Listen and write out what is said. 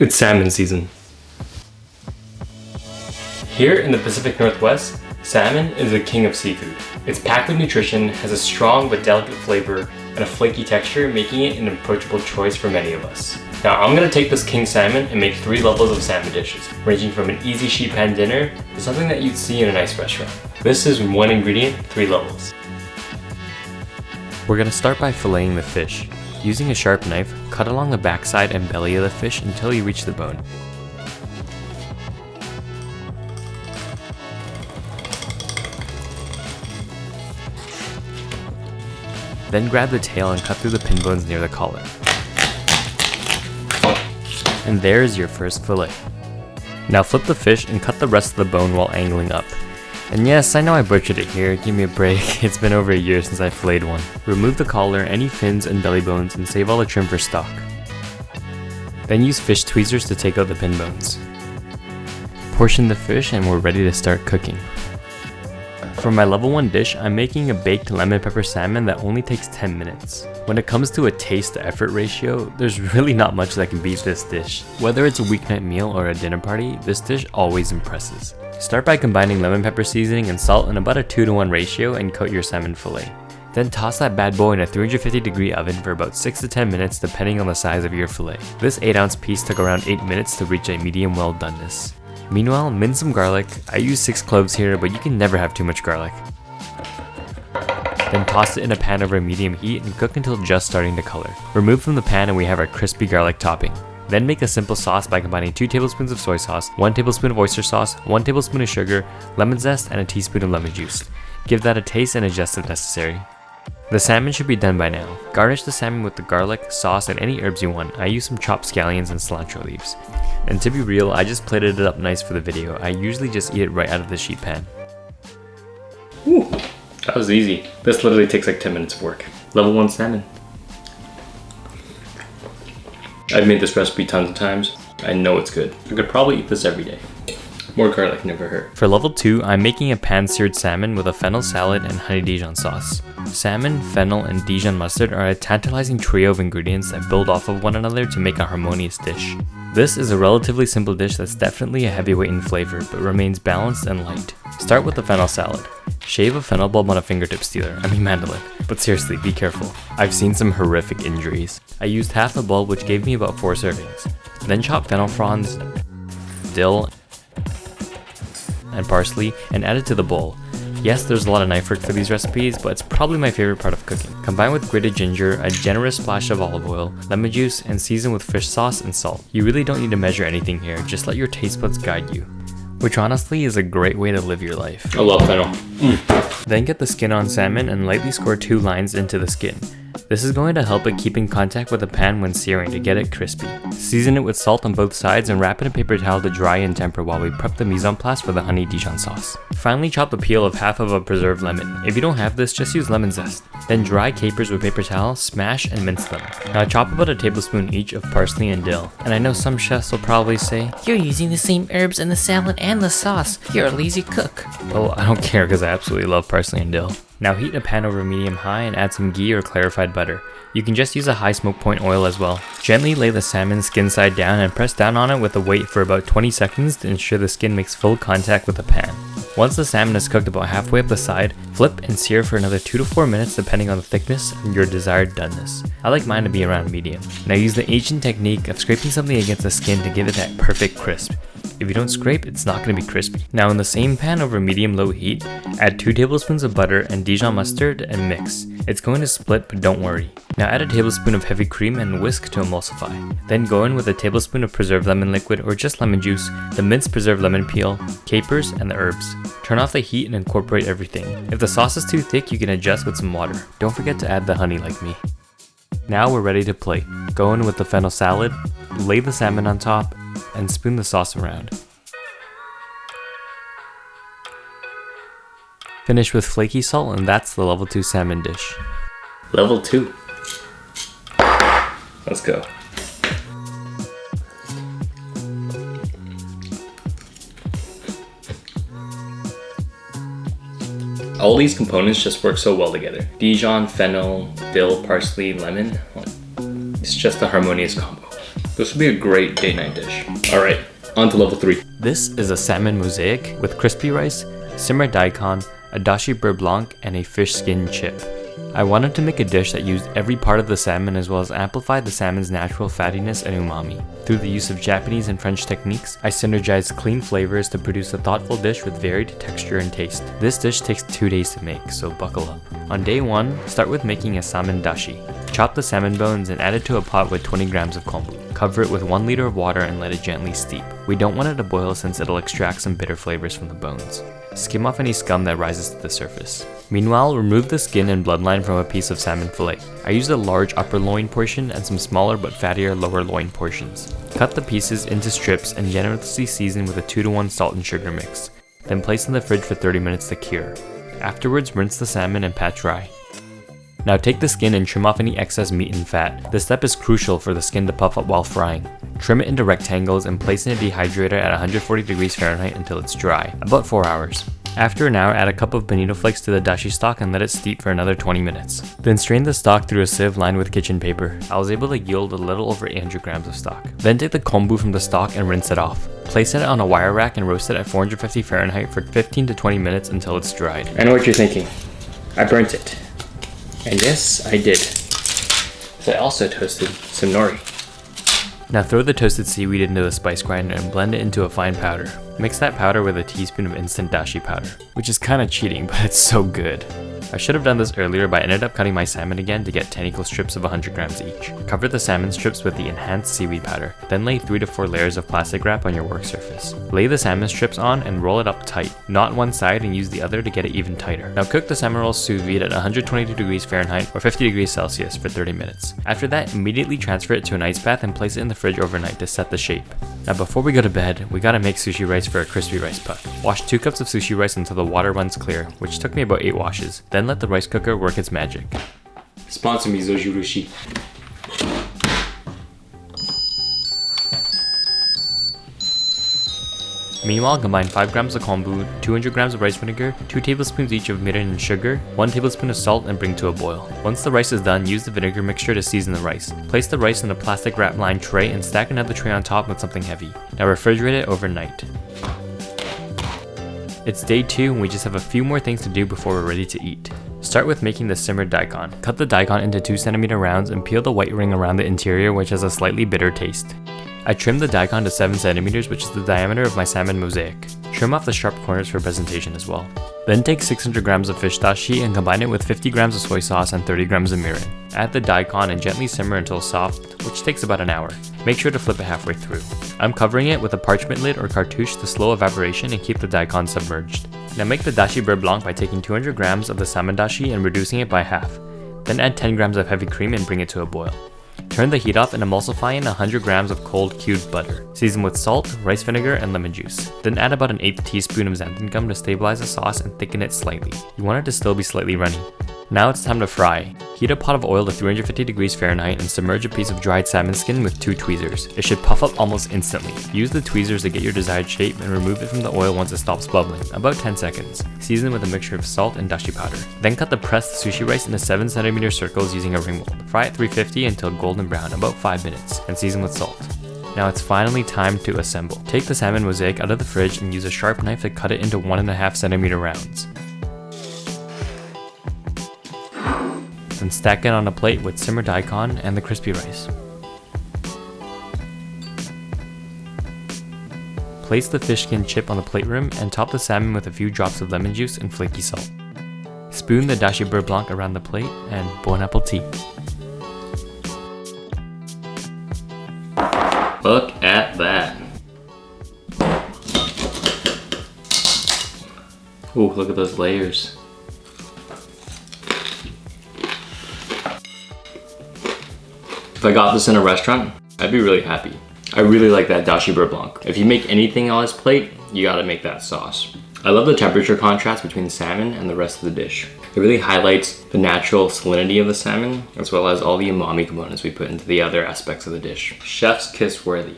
It's salmon season. Here in the Pacific Northwest, salmon is the king of seafood. It's packed with nutrition, has a strong but delicate flavor, and a flaky texture, making it an approachable choice for many of us. Now I'm going to take this king salmon and make 3 levels of salmon dishes, ranging from an easy sheet pan dinner to something that you'd see in a nice restaurant. This is 1 ingredient, 3 levels. We're going to start by filleting the fish. Using a sharp knife, cut along the backside and belly of the fish until you reach the bone. Then grab the tail and cut through the pin bones near the collar. And there's your first fillet. Now flip the fish and cut the rest of the bone while angling up. And yes, I know I butchered it here, give me a break, it's been over a year since I filleted one. Remove the collar, any fins and belly bones, and save all the trim for stock. Then use fish tweezers to take out the pin bones. Portion the fish and we're ready to start cooking. For my level 1 dish, I'm making a baked lemon pepper salmon that only takes 10 minutes. When it comes to a taste to effort ratio, there's really not much that can beat this dish. Whether it's a weeknight meal or a dinner party, this dish always impresses. Start by combining lemon pepper seasoning and salt in about a 2-to-1 ratio and coat your salmon fillet. Then toss that bad boy in a 350-degree oven for about 6 to 10 minutes depending on the size of your fillet. This 8-ounce piece took around 8 minutes to reach a medium well doneness. Meanwhile, mince some garlic. I use 6 cloves here, but you can never have too much garlic. Then toss it in a pan over medium heat and cook until just starting to color. Remove from the pan and we have our crispy garlic topping. Then make a simple sauce by combining 2 tablespoons of soy sauce, 1 tablespoon of oyster sauce, 1 tablespoon of sugar, lemon zest, and a teaspoon of lemon juice. Give that a taste and adjust if necessary. The salmon should be done by now. Garnish the salmon with the garlic, sauce, and any herbs you want. I use some chopped scallions and cilantro leaves. And to be real, I just plated it up nice for the video. I usually just eat it right out of the sheet pan. Whew, that was easy. This literally takes like 10 minutes of work. Level 1 salmon. I've made this recipe tons of times. I know it's good. I could probably eat this every day. More garlic never hurt. For level 2, I'm making a pan-seared salmon with a fennel salad and Honey-Dijon sauce. Salmon, fennel, and Dijon mustard are a tantalizing trio of ingredients that build off of one another to make a harmonious dish. This is a relatively simple dish that's definitely a heavyweight in flavor, but remains balanced and light. Start with the fennel salad. Shave a fennel bulb on a fingertip mandolin. But seriously, be careful. I've seen some horrific injuries. I used half a bulb, which gave me about 4 servings. Then chop fennel fronds, dill, and parsley, and add it to the bowl. Yes, there's a lot of knife work for these recipes, but it's probably my favorite part of cooking. Combine with grated ginger, a generous splash of olive oil, lemon juice, and season with fish sauce and salt. You really don't need to measure anything here, just let your taste buds guide you. Which honestly is a great way to live your life. I love fennel. Then get the skin on salmon and lightly score 2 lines into the skin. This is going to help it keep in contact with the pan when searing to get it crispy. Season it with salt on both sides and wrap in a paper towel to dry and temper while we prep the mise en place for the Honey-Dijon sauce. Finally, chop the peel of half of a preserved lemon. If you don't have this, just use lemon zest. Then dry capers with paper towel, smash and mince them. Now chop about a tablespoon each of parsley and dill. And I know some chefs will probably say, "You're using the same herbs in the salad and the sauce. You're a lazy cook." Well, I don't care because I absolutely love parsley and dill. Now heat a pan over medium-high and add some ghee or clarified butter. You can just use a high smoke point oil as well. Gently lay the salmon skin side down and press down on it with a weight for about 20 seconds to ensure the skin makes full contact with the pan. Once the salmon is cooked about halfway up the side, flip and sear for another 2 to 4 minutes depending on the thickness and your desired doneness. I like mine to be around medium. Now use the ancient technique of scraping something against the skin to give it that perfect crisp. If you don't scrape, it's not going to be crispy. Now in the same pan over medium-low heat, add 2 tablespoons of butter and Dijon mustard and mix. It's going to split, but don't worry. Now add a tablespoon of heavy cream and whisk to emulsify. Then go in with a tablespoon of preserved lemon liquid or just lemon juice, the minced preserved lemon peel, capers, and the herbs. Turn off the heat and incorporate everything. If the sauce is too thick, you can adjust with some water. Don't forget to add the honey like me. Now we're ready to plate. Go in with the fennel salad, lay the salmon on top, and spoon the sauce around. Finish with flaky salt, and that's the level 2 salmon dish. Level 2. Let's go. All these components just work so well together. Dijon, fennel, dill, parsley, lemon. It's just a harmonious combo. This would be a great date night dish. Alright, on to level 3. This is a salmon mosaic with crispy rice, simmered daikon, a dashi beurre blanc, and a fish skin chip. I wanted to make a dish that used every part of the salmon as well as amplified the salmon's natural fattiness and umami. Through the use of Japanese and French techniques, I synergized clean flavors to produce a thoughtful dish with varied texture and taste. This dish takes 2 days to make, so buckle up. On day 1, start with making a salmon dashi. Chop the salmon bones and add it to a pot with 20 grams of kombu. Cover it with 1 liter of water and let it gently steep. We don't want it to boil since it'll extract some bitter flavors from the bones. Skim off any scum that rises to the surface. Meanwhile, remove the skin and bloodline from a piece of salmon fillet. I used a large upper loin portion and some smaller but fattier lower loin portions. Cut the pieces into strips and generously season with a 2-to-1 salt and sugar mix. Then place in the fridge for 30 minutes to cure. Afterwards, rinse the salmon and pat dry. Now take the skin and trim off any excess meat and fat. This step is crucial for the skin to puff up while frying. Trim it into rectangles and place in a dehydrator at 140 degrees Fahrenheit until it's dry, about 4 hours. After an hour, add a cup of bonito flakes to the dashi stock and let it steep for another 20 minutes. Then strain the stock through a sieve lined with kitchen paper. I was able to yield a little over 800 grams of stock. Then take the kombu from the stock and rinse it off. Place it on a wire rack and roast it at 450 Fahrenheit for 15 to 20 minutes until it's dried. I know what you're thinking. I burnt it. And yes, I did. But I also toasted some nori. Now throw the toasted seaweed into the spice grinder and blend it into a fine powder. Mix that powder with a teaspoon of instant dashi powder, which is kinda cheating, but it's so good. I should have done this earlier, but I ended up cutting my salmon again to get 10 equal strips of 100 grams each. Cover the salmon strips with the enhanced seaweed powder, then lay 3 to 4 layers of plastic wrap on your work surface. Lay the salmon strips on and roll it up tight. Knot one side and use the other to get it even tighter. Now cook the salmon rolls sous vide at 122 degrees Fahrenheit or 50 degrees Celsius for 30 minutes. After that, immediately transfer it to an ice bath and place it in the fridge overnight to set the shape. Now before we go to bed, we gotta make sushi rice for a crispy rice puck. Wash 2 cups of sushi rice until the water runs clear, which took me about 8 washes. Then let the rice cooker work its magic. Sponsor me, Zojirushi. Meanwhile, combine 5 grams of kombu, 200 grams of rice vinegar, 2 tablespoons each of mirin and sugar, 1 tablespoon of salt, and bring to a boil. Once the rice is done, use the vinegar mixture to season the rice. Place the rice in a plastic wrap lined tray and stack another tray on top with something heavy. Now refrigerate it overnight. It's day 2 and we just have a few more things to do before we're ready to eat. Start with making the simmered daikon. Cut the daikon into 2 cm rounds and peel the white ring around the interior, which has a slightly bitter taste. I trimmed the daikon to 7 cm, which is the diameter of my salmon mosaic. Trim off the sharp corners for presentation as well. Then take 600 grams of fish dashi and combine it with 50 grams of soy sauce and 30 grams of mirin. Add the daikon and gently simmer until soft, which takes about an hour. Make sure to flip it halfway through. I'm covering it with a parchment lid or cartouche to slow evaporation and keep the daikon submerged. Now make the dashi beurre blanc by taking 200 grams of the salmon dashi and reducing it by half. Then add 10 grams of heavy cream and bring it to a boil. Turn the heat off and emulsify in 100 grams of cold cubed butter. Season with salt, rice vinegar, and lemon juice. Then add about an 1/8 teaspoon of xanthan gum to stabilize the sauce and thicken it slightly. You want it to still be slightly runny. Now it's time to fry. Heat a pot of oil to 350 degrees Fahrenheit and submerge a piece of dried salmon skin with 2 tweezers. It should puff up almost instantly. Use the tweezers to get your desired shape and remove it from the oil once it stops bubbling, about 10 seconds. Season with a mixture of salt and dashi powder. Then cut the pressed sushi rice into 7 cm circles using a ring mold. Fry at 350 until golden brown, about 5 minutes, and season with salt. Now it's finally time to assemble. Take the salmon mosaic out of the fridge and use a sharp knife to cut it into 1.5 cm rounds. Then stack it on a plate with simmered daikon and the crispy rice. Place the fish skin chip on the plate rim and top the salmon with a few drops of lemon juice and flaky salt. Spoon the dashi beurre blanc around the plate and bon appetit. Look at that. Ooh, look at those layers. If I got this in a restaurant, I'd be really happy. I really like that dashi beurre blanc. If you make anything on this plate, you gotta make that sauce. I love the temperature contrast between the salmon and the rest of the dish. It really highlights the natural salinity of the salmon, as well as all the umami components we put into the other aspects of the dish. Chef's kiss worthy.